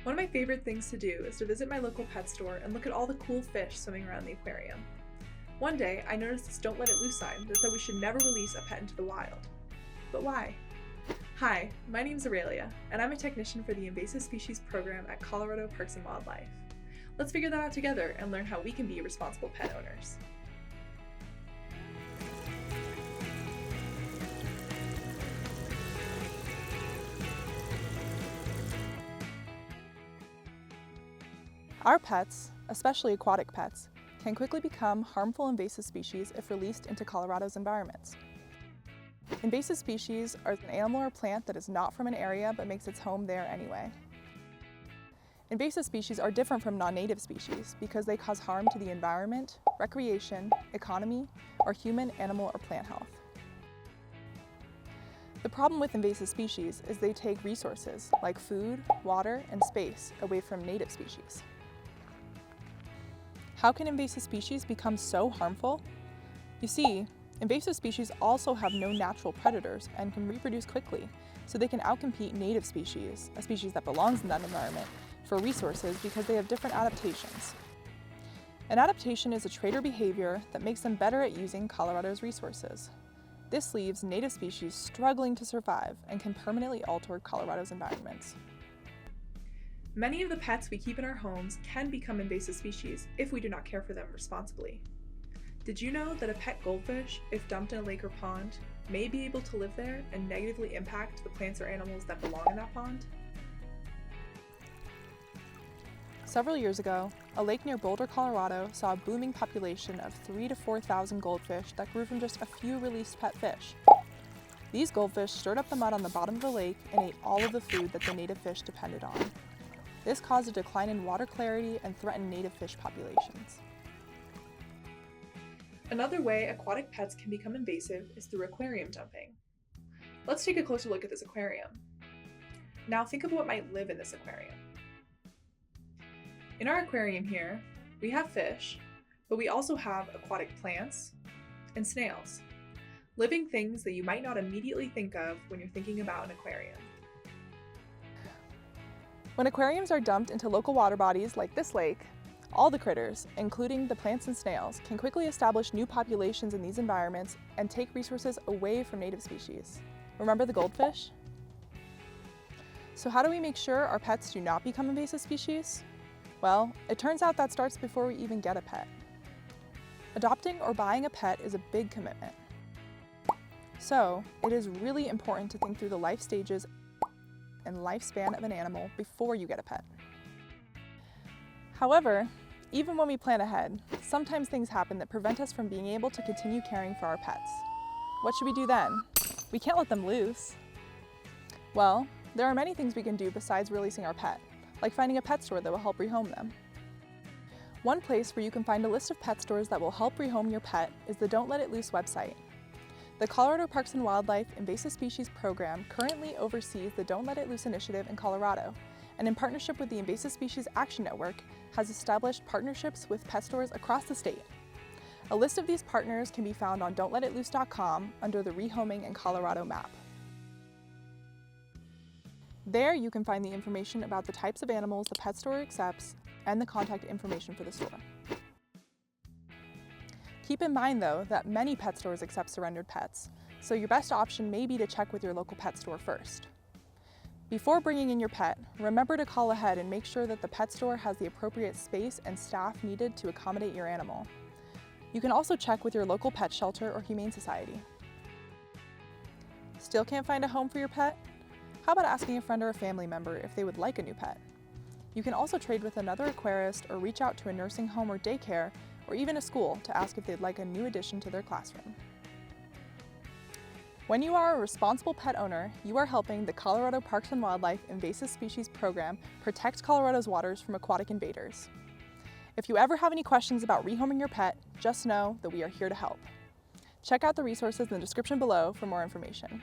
One of my favorite things to do is to visit my local pet store and look at all the cool fish swimming around the aquarium. One day, I noticed this "Don't Let It Loose" sign that said we should never release a pet into the wild. But why? Hi, my name's Aurelia, and I'm a technician for the Invasive Species Program at Colorado Parks and Wildlife. Let's figure that out together and learn how we can be responsible pet owners. Our pets, especially aquatic pets, can quickly become harmful invasive species if released into Colorado's environments. Invasive species are an animal or plant that is not from an area but makes its home there anyway. Invasive species are different from non-native species because they cause harm to the environment, recreation, economy, or human, animal, or plant health. The problem with invasive species is they take resources like food, water, and space away from native species. How can invasive species become so harmful? You see, invasive species also have no natural predators and can reproduce quickly, so they can outcompete native species, a species that belongs in that environment, for resources because they have different adaptations. An adaptation is a trait or behavior that makes them better at using Colorado's resources. This leaves native species struggling to survive and can permanently alter Colorado's environments. Many of the pets we keep in our homes can become invasive species if we do not care for them responsibly. Did you know that a pet goldfish, if dumped in a lake or pond, may be able to live there and negatively impact the plants or animals that belong in that pond? Several years ago, a lake near Boulder, Colorado saw a booming population of 3,000 to 4,000 goldfish that grew from just a few released pet fish. These goldfish stirred up the mud on the bottom of the lake and ate all of the food that the native fish depended on. This caused a decline in water clarity and threatened native fish populations. Another way aquatic pets can become invasive is through aquarium dumping. Let's take a closer look at this aquarium. Now think of what might live in this aquarium. In our aquarium here, we have fish, but we also have aquatic plants and snails, living things that you might not immediately think of when you're thinking about an aquarium. When aquariums are dumped into local water bodies like this lake, all the critters, including the plants and snails, can quickly establish new populations in these environments and take resources away from native species. Remember the goldfish? So how do we make sure our pets do not become invasive species? Well, it turns out that starts before we even get a pet. Adopting or buying a pet is a big commitment. So, it is really important to think through the life stages and lifespan of an animal before you get a pet. However, even when we plan ahead, sometimes things happen that prevent us from being able to continue caring for our pets. What should we do then? We can't let them loose. Well, there are many things we can do besides releasing our pet, like finding a pet store that will help rehome them. One place where you can find a list of pet stores that will help rehome your pet is the Don't Let It Loose website. The Colorado Parks and Wildlife Invasive Species Program currently oversees the Don't Let It Loose initiative in Colorado, and in partnership with the Invasive Species Action Network, has established partnerships with pet stores across the state. A list of these partners can be found on don'tletitloose.com under the Rehoming in Colorado map. There you can find the information about the types of animals the pet store accepts and the contact information for the store. Keep in mind though that many pet stores accept surrendered pets, so your best option may be to check with your local pet store first. Before bringing in your pet, remember to call ahead and make sure that the pet store has the appropriate space and staff needed to accommodate your animal. You can also check with your local pet shelter or humane society. Still can't find a home for your pet? How about asking a friend or a family member if they would like a new pet? You can also trade with another aquarist or reach out to a nursing home or daycare or even a school to ask if they'd like a new addition to their classroom. When you are a responsible pet owner, you are helping the Colorado Parks and Wildlife Invasive Species Program protect Colorado's waters from aquatic invaders. If you ever have any questions about rehoming your pet, just know that we are here to help. Check out the resources in the description below for more information.